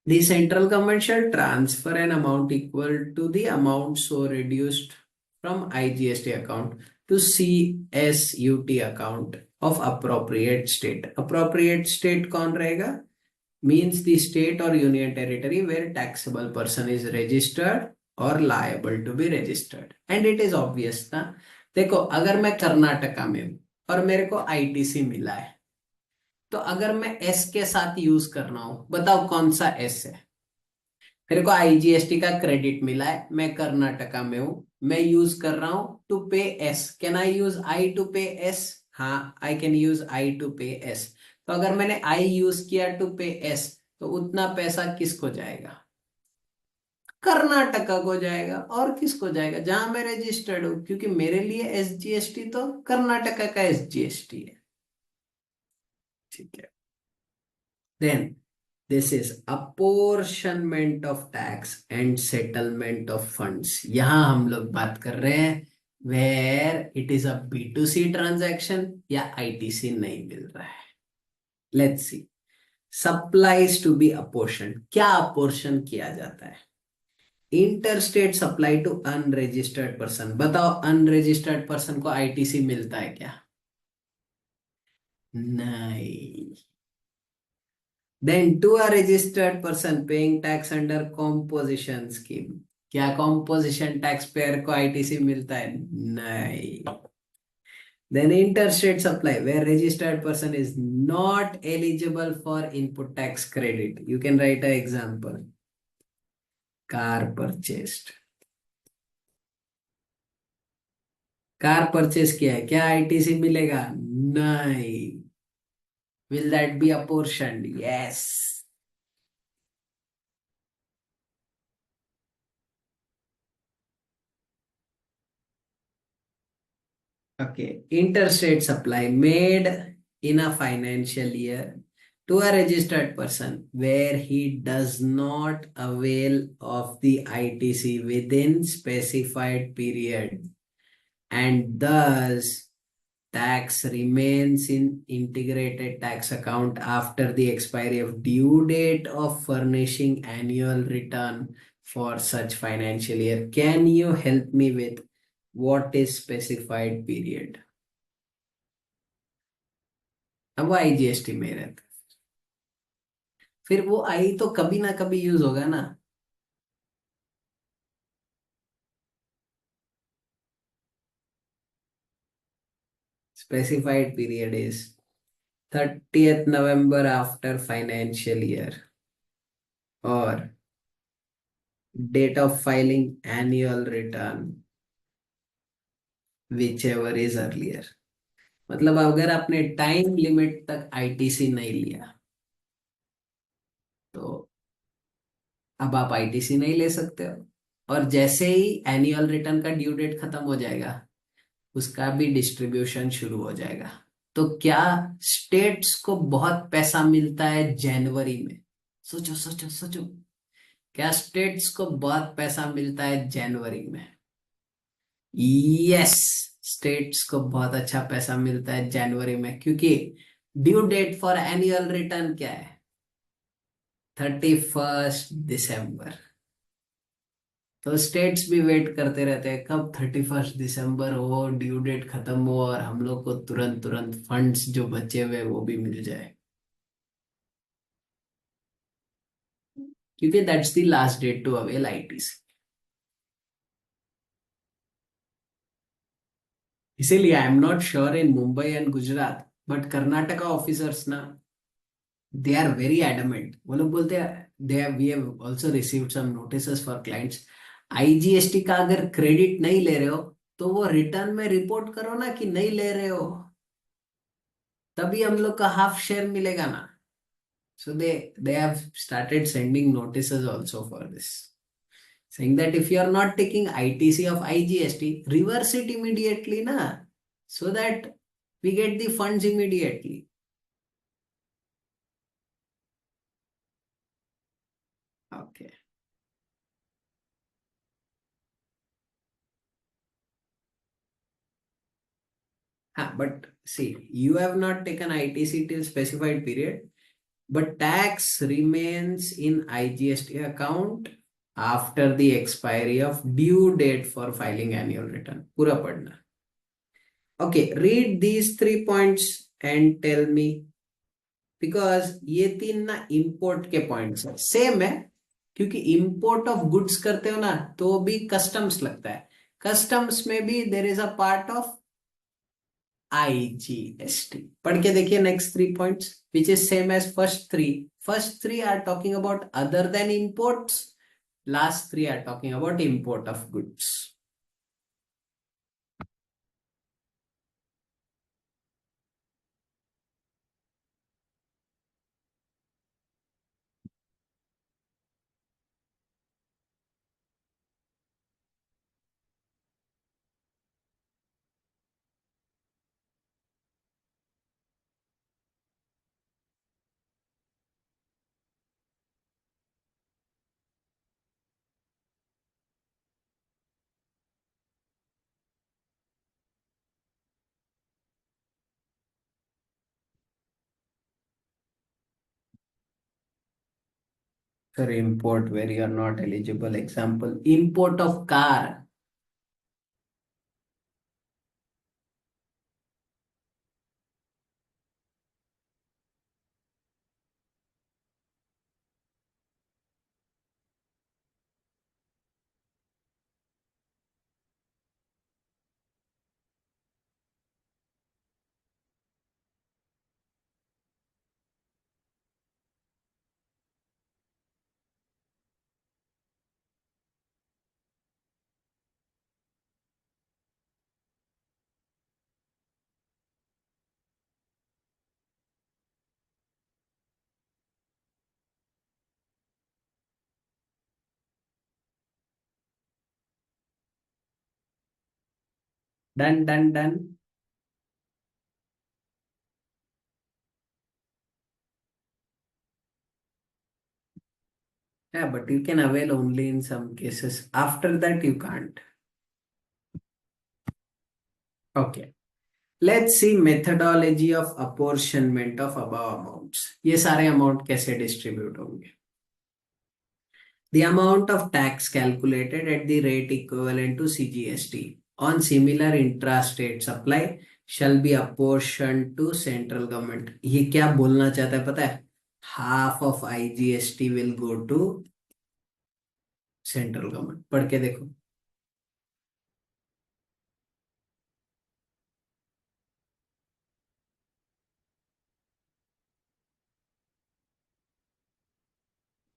S1: The central government shall transfer an amount equal to the amount so reduced from IGST account to CSUT account of appropriate state. Appropriate state कौन रहेगा? Means the state or union territory where taxable person is registered or liable to be registered. And it is obvious ना. देखो, अगर मैं कर्नाटका में हूं और मेरे को ITC मिला है तो अगर मैं एस के साथ यूज कर रहा हूं, बताओ कौन सा एस है? मेरे को आईजीएसटी का क्रेडिट मिला है, मैं कर्नाटका में हूं, मैं यूज कर रहा हूं to pay S. Can I use I to pay S? हाँ, I can use I to pay S. तो अगर मैंने आई यूज किया टू पे एस, तो उतना पैसा किसको जाएगा? कर्नाटका को जाएगा। और किसको जाएगा? जहां मैं रजिस्टर्ड हूं, क्योंकि मेरे लिए एसजीएसटी तो कर्नाटका का एसजीएसटी है। ठीक है। Then this is apportionment of tax and settlement of funds। यहां हम लोग बात कर रहे हैं where it is a B2C transaction या आईटीसी नहीं मिल रहा है। Let's see. Supplies to be apportion, क्या अपोर्शन किया जाता है? Interstate supply to unregistered person. बताओ अनरजिस्टर्ड पर्सन को आईटीसी मिलता है क्या? नहीं। Then to a registered person paying tax under composition scheme, क्या composition tax payer को आईटीसी मिलता है? नहीं। Then interstate supply where registered person is not eligible for input tax credit. You can write an example. Car purchased, car purchase किया है, क्या ITC मिलेगा? नहीं। Will that be apportioned? Yes. Okay, interstate supply made in a financial year to a registered person where he does not avail of the ITC within specified period, and thus tax remains in integrated tax account after the expiry of due date of furnishing annual return for such financial year. Can you help me with what is specified period? अब वो IGST में रहता है, फिर वो आई तो कभी ना कभी यूज होगा ना। Specified period is 30th November after financial year और date of filing annual return whichever is earlier. मतलब अगर आपने टाइम लिमिट तक आईटीसी नहीं लिया, तो अब आप आईटीसी नहीं ले सकते हो। और जैसे ही एनुअल रिटर्न का ड्यू डेट खत्म हो जाएगा, उसका भी डिस्ट्रीब्यूशन शुरू हो जाएगा। तो क्या स्टेट्स को बहुत पैसा मिलता है जनवरी में? सोचो सोचो सोचो। क्या स्टेट्स को बहुत पैसा मिलता है जनवरी में? यस, स्टेट्स को बहुत अच्छा पैसा मिलता है जनवरी में, क्योंकि due date for annual return क्या है? 31 दिसंबर। तो स्टेट्स भी वेट करते रहते हैं कब 31 दिसंबर हो, ड्यू डेट खत्म हो और हम लोग को तुरंत तुरंत फंड्स जो बचे हुए वो भी मिल जाए, क्योंकि that's the last date to avail ITC. इसीलिए I am not sure in Mumbai and Gujarat, but Karnataka officers ना, दे आर वेरी एडमेंट। वो लोग बोलते हैं, they we have also received some notices for clients, IGST का अगर क्रेडिट नहीं ले रहे हो तो वो रिटर्न में रिपोर्ट करो ना कि नहीं ले रहे हो, तभी हम लोग का हाफ शेयर मिलेगा ना। So they have started sending notices also for this, saying that if you are not taking ITC of IGST, reverse it immediately na, so that we get the funds immediately. Okay. But see, you have not taken ITC till specified period, but tax remains in IGST account after the expiry of due date for filing annual return. पूरा पढ़ना. Okay, read these 3 points and tell me, because ये तीन ना import के points है, same है, क्योंकि import of goods करते हो ना तो भी कस्टम्स लगता है। कस्टम्स में भी देर is a part of IGST. पढ़ के देखिए next 3 points which is same as first three. First three are talking about other than imports. Last three are talking about import of goods. Sir, import where you are not eligible. Example, import of car. Done, done, done. Yeah, but you can avail only in some cases. After that, you can't. Okay. Let's see methodology of apportionment of above amounts. ये सारे amount कैसे distribute होंगे? The amount of tax calculated at the rate equivalent to CGST on similar intra-state supply shall be apportioned to central government. ये क्या बोलना चाहता है पता है? Half of IGST will go to central government. पढ़ के देखो.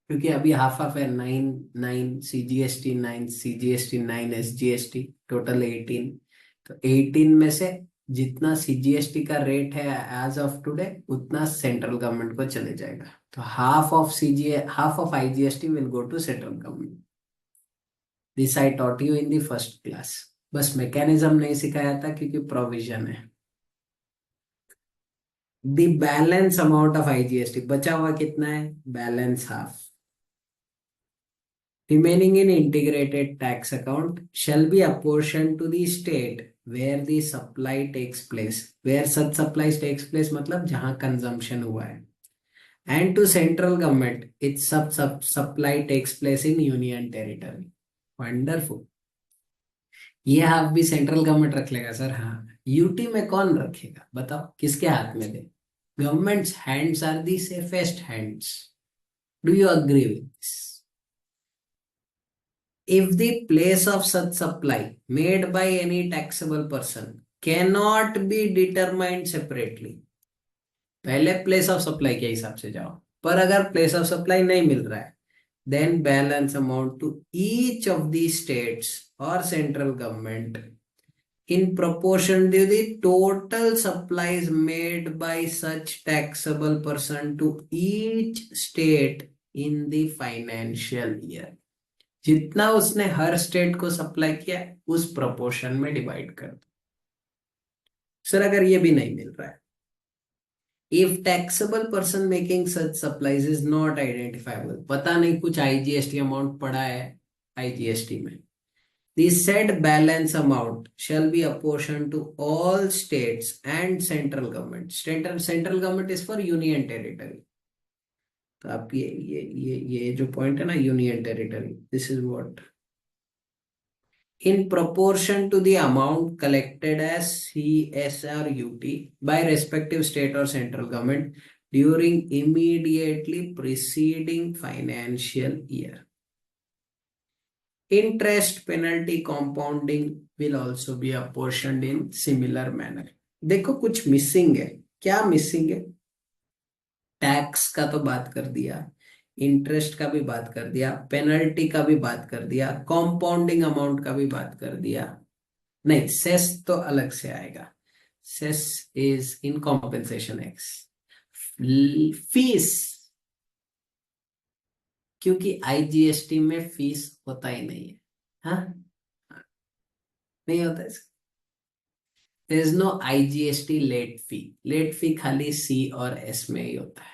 S1: क्योंकि अभी हाफ हाफ है. 9 CGST, 9 CGST, 9 SGST, टोटल 18. तो 18 में से जितना CGST का रेट है एज ऑफ टुडे उतना सेंट्रल गवर्नमेंट को चले जाएगा. तो half of IGST will go to central government. This I taught you in the first class. बस मैकेनिज्म नहीं सिखाया था क्योंकि प्रोविजन है. The balance amount of IGST बचा हुआ कितना है? Balance half remaining in integrated tax account shall be apportioned to the state where the supply takes place. Where such supplies takes place मतलब जहां consumption हुआ है. And to central government its sub supply takes place in union territory. Wonderful. ये half भी central government रख लेगा sir. हाँ, UT में कौन रखेगा बताओ? किसके हाथ में दे? Governments hands are the safest hands. Do you agree with this? If the place of such supply made by any taxable person cannot be determined separately, पहले प्लेस ऑफ सप्लाई के हिसाब से जाओ. पर अगर प्लेस ऑफ सप्लाई नहीं मिल रहा है then balance amount to each of the states or central government in proportion to the total supplies made by such taxable person to each state in the financial year. जितना उसने हर state को supply किया उस proportion में divide कर दो. Sir अगर ये भी नहीं मिल रहा है, if taxable person making such supplies is not identifiable, पता नहीं कुछ IGST अमाउंट पड़ा है IGST में, the said balance amount shall be apportioned to all states and central government. Central government is for union territory. तो आप ये जो पॉइंट है ना, union territory, this is what in proportion to the amount collected as CSRUT by respective state or central government during immediately preceding financial year. Interest penalty compounding will also be apportioned in similar manner. देखो कुछ missing है। क्या missing है? Tax का तो बात कर दिया, इंटरेस्ट का भी बात कर दिया, पेनल्टी का भी बात कर दिया, कॉम्पाउंडिंग अमाउंट का भी बात कर दिया। नहीं, सेस तो अलग से आएगा। Cess is in compensation ex. Fees, क्योंकि आईजीएसटी में फीस होता ही नहीं है। हाँ, नहीं होता है। There is no IGST late fee. Late fee खाली सी और एस में ही होता है।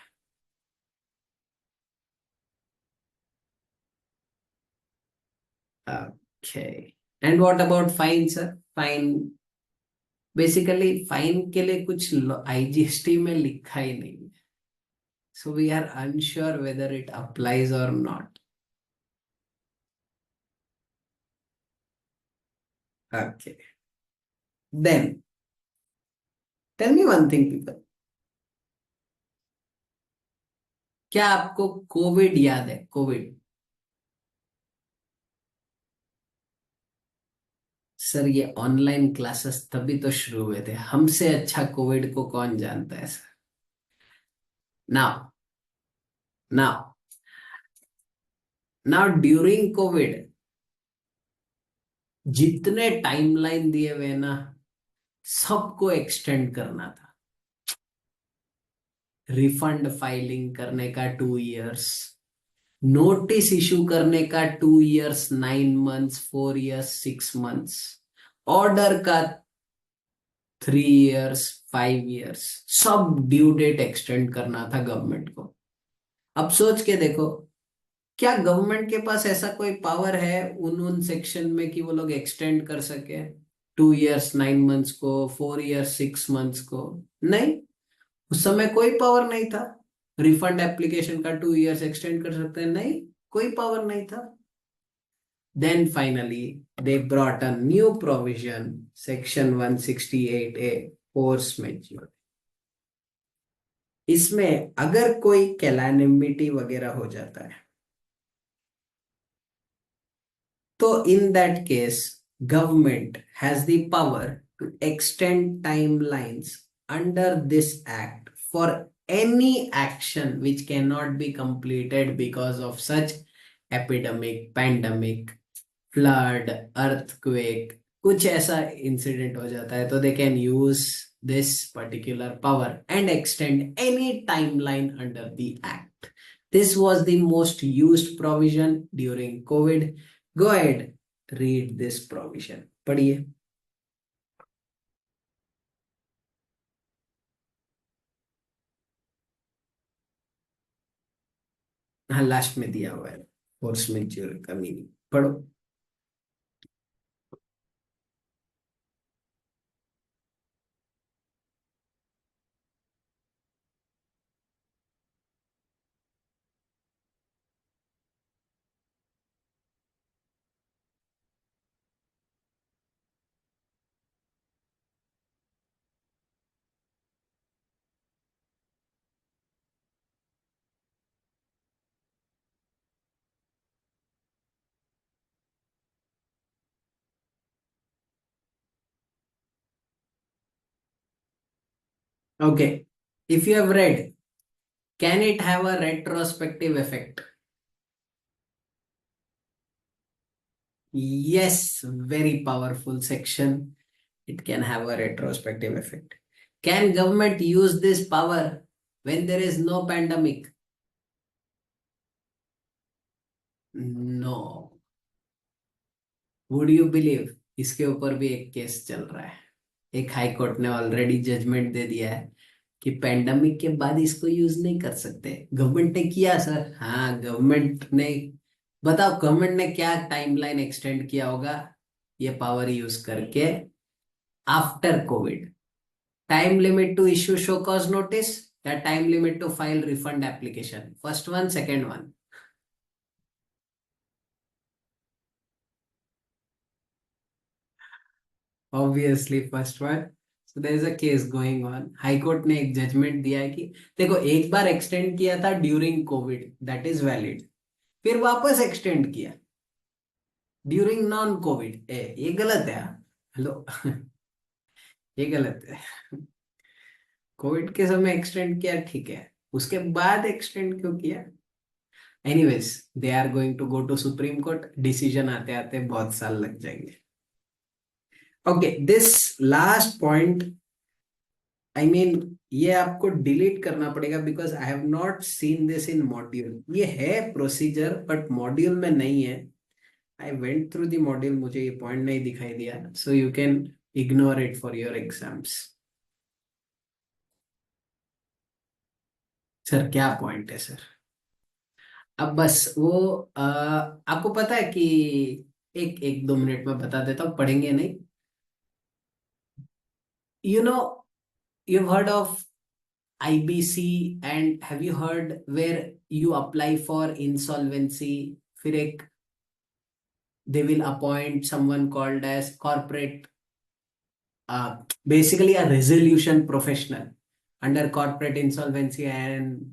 S1: Okay, and what about fine sir? Fine, basically fine के लिए कुछ आईजीएसटी में लिखा ही नहीं है, so we are unsure whether it applies और नॉट। Okay, then tell me one thing people, क्या आपको कोविड याद है? कोविड, सर ये ऑनलाइन क्लासेस तभी तो शुरू हुए थे, हमसे अच्छा कोविड को कौन जानता है sir. Now, now, now during Covid जितने टाइमलाइन दिए हुए ना, सबको एक्सटेंड करना था। रिफंड फाइलिंग करने का 2 इयर्स, नोटिस इशू करने का 2 years 9 months, 4 years 6 months, order का 3 इयर्स 5 इयर्स, सब ड्यू डेट एक्सटेंड करना था गवर्नमेंट को। अब सोच के देखो, क्या गवर्नमेंट के पास ऐसा कोई पावर है उन सेक्शन में कि वो लोग एक्सटेंड कर सके 2 इयर्स 9 मंथ्स को, 4 इयर्स 6 मंथ्स को? नहीं, उस समय कोई पावर नहीं था। रिफंड एप्लीकेशन का 2 इयर्स एक्सटेंड कर सकते हैं? नहीं, कोई पावर नहीं था। Then finally they brought a new provision, section 168A, force majeure. इसमें अगर कोई कैलामिटी वगैरह हो जाता है, so in that case, government has the power to extend timelines under this act for any action which cannot be completed because of such epidemic, pandemic, flood, earthquake, कुछ ऐसा incident हो जाता है तो they can use this particular power and extend any timeline under the act. This was the most used provision during COVID. Go ahead, read this provision. पढ़िए। हाँ, last में दिया हुआ है फोर्स मेजर का मीनिंग, पढ़ो। Okay, if you have read, can it have a retrospective effect? Yes, very powerful section. It can have a retrospective effect. Can government use this power when there is no pandemic? No. Would you believe? इसके ऊपर भी एक case चल रहा है। एक high court ने already judgement दे दिया है कि पेंडेमिक के बाद इसको यूज नहीं कर सकते। गवर्नमेंट ने किया सर, हाँ गवर्नमेंट ने, बताओ गवर्नमेंट ने क्या टाइमलाइन एक्सटेंड किया होगा ये पावर यूज करके after covid? Time limit to issue show cause notice या time limit to file refund application? First one, second one? Obviously first one. So there is a case going on, high court ने एक judgement दिया है कि देखो एक बार extend किया था during Covid, that is valid, फिर वापस एक्सटेंड किया ड्यूरिंग नॉन कोविड, ये गलत है। हेलो ये गलत है। कोविड के समय एक्सटेंड किया ठीक है, उसके बाद एक्सटेंड क्यों किया? Anyways, they are going to go to Supreme Court, decision आते आते बहुत साल लग जाएंगे। Okay, this last point, I mean ये आपको डिलीट करना पड़ेगा because I have not seen this in module. ये है प्रोसीजर बट मॉड्यूल में नहीं है। I went through the module, मुझे ये पॉइंट नहीं दिखाई दिया, so you can ignore it for your exams. Sir क्या पॉइंट है सर? अब बस वो आपको पता है कि एक एक 2 मिनट में बता देता हूँ, पढ़ेंगे नहीं। You know, you've heard of IBC, and have you heard where you apply for insolvency, फिर एक they will appoint someone called as corporate, basically a resolution professional under corporate insolvency and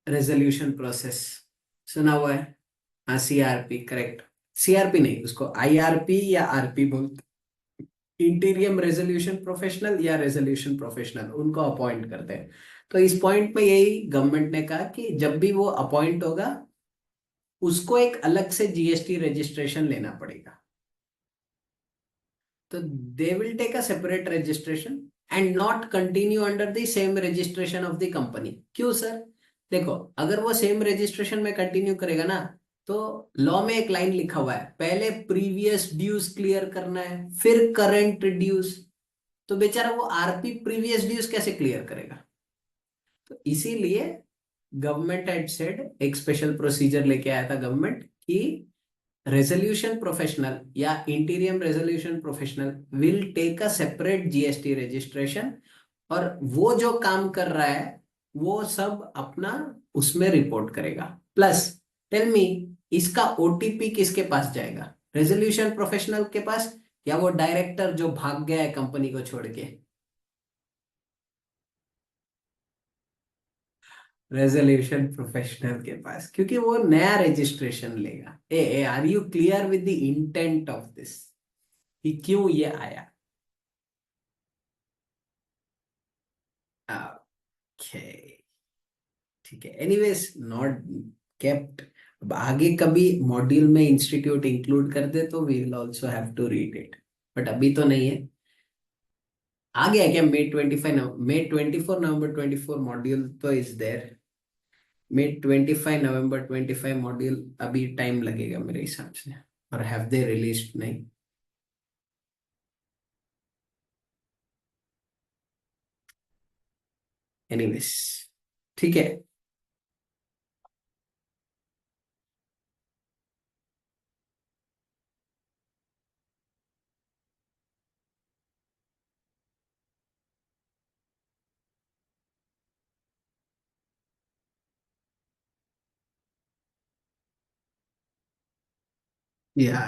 S1: resolution process। सुना हुआ है? हाँ, CRP correct. CRP नहीं, उसको IRP या RP बोलते, इंटीरियम रेजोल्यूशन प्रोफेशनल या रेजोल्यूशन प्रोफेशनल, उनको अपॉइंट करते हैं। तो इस पॉइंट में यही गवर्नमेंट ने कहा कि जब भी वो अपॉइंट होगा, उसको एक अलग से GST रजिस्ट्रेशन लेना पड़ेगा। तो they will take a separate registration and not continue under the same registration of the company. क्यों सर? देखो, अगर वो सेम रजिस्ट्रेशन में कंटिन्यू करेगा ना, तो लॉ में एक लाइन लिखा हुआ है, पहले प्रीवियस ड्यूज क्लियर करना है, फिर करंट ड्यूज। तो बेचारा वो RP प्रीवियस ड्यूज कैसे क्लियर करेगा? तो इसीलिए गवर्नमेंट एड सेड, एक स्पेशल प्रोसीजर लेके आया था गवर्नमेंट कि रेजोल्यूशन प्रोफेशनल या interim resolution professional will take a separate GST registration, और वो जो काम कर रहा है वो सब अपना उसमें रिपोर्ट करेगा। प्लस टेल मी, इसका OTP किसके पास जाएगा? रेजोल्यूशन प्रोफेशनल के पास, या वो डायरेक्टर जो भाग गया है कंपनी को छोड़ के? रेजोल्यूशन प्रोफेशनल के पास, क्योंकि वो नया रजिस्ट्रेशन लेगा। A R you clear with the intent of this, कि क्यों ये आया? ओके, ठीक है। Anyways, not kept. अब आगे कभी मॉड्यूल में इंस्टीट्यूट इंक्लूड कर दे तो we will also have to read it, but अभी तो नहीं है। आ गया क्या May 25, May 24, November 24 मॉड्यूल तो is there. May 25, November 25 module, अभी टाइम लगेगा मेरे हिसाब से। और हैव दे रिलीज? नहीं। एनीवेज, ठीक है। या